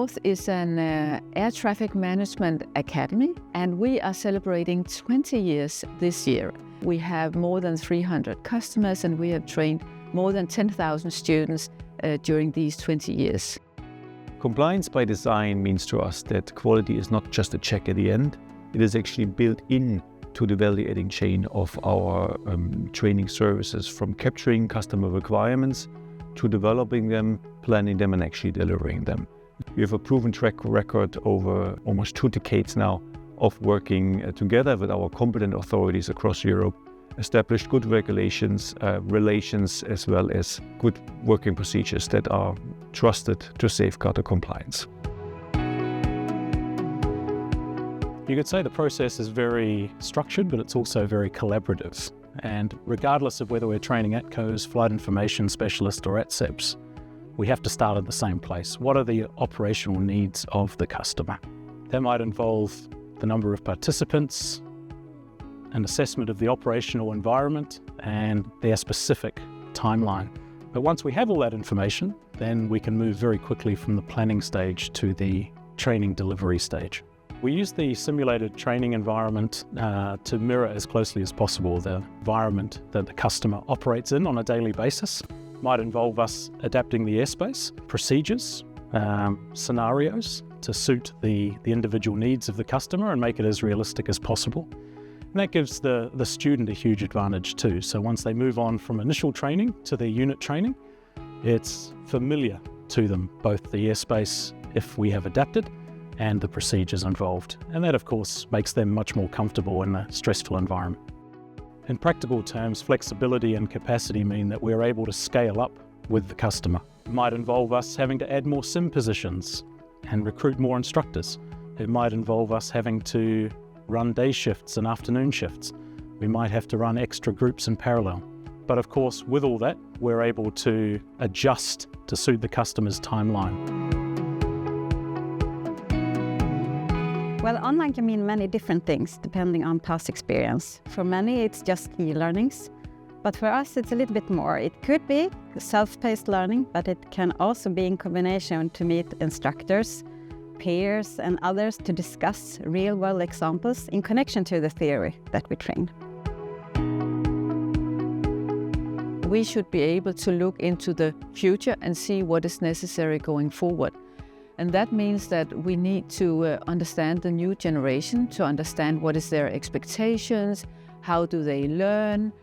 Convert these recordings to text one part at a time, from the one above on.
North is an air traffic management academy, and we are celebrating 20 years this year. We have more than 300 customers, and we have trained more than 10,000 students during these 20 years. Compliance by design means to us that quality is not just a check at the end, it is actually built in to the value-adding chain of our training services, from capturing customer requirements to developing them, planning them, and actually delivering them. We have a proven track record over almost 2 decades now of working together with our competent authorities across Europe, established good regulations, relations, as well as good working procedures that are trusted to safeguard the compliance. You could say the process is very structured, but it's also very collaborative. And regardless of whether we're training ATCOs, flight information specialists, or ATSEPs, we have to start at the same place. What are the operational needs of the customer? That might involve the number of participants, an assessment of the operational environment, and their specific timeline. But once we have all that information, then we can move very quickly from the planning stage to the training delivery stage. We use the simulated training environment to mirror as closely as possible the environment that the customer operates in on a daily basis. Might involve us adapting the airspace, procedures, scenarios to suit the individual needs of the customer and make it as realistic as possible. And that gives the student a huge advantage too. So once they move on from initial training to their unit training, it's familiar to them, both the airspace, if we have adapted, and the procedures involved. And that, of course, makes them much more comfortable in a stressful environment. In practical terms, flexibility and capacity mean that we're able to scale up with the customer. It might involve us having to add more sim positions and recruit more instructors. It might involve us having to run day shifts and afternoon shifts. We might have to run extra groups in parallel. But of course, with all that, we're able to adjust to suit the customer's timeline. Well, online can mean many different things depending on past experience. For many, it's just e-learnings, but for us, it's a little bit more. It could be self-paced learning, but it can also be in combination to meet instructors, peers, and others to discuss real-world examples in connection to the theory that we train. We should be able to look into the future and see what is necessary going forward. And that means that we need to understand the new generation, to understand what is their expectations, how do they learn.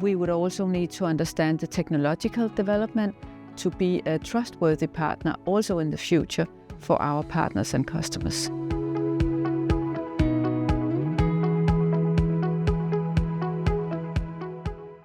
We would also need to understand the technological development to be a trustworthy partner also in the future for our partners and customers.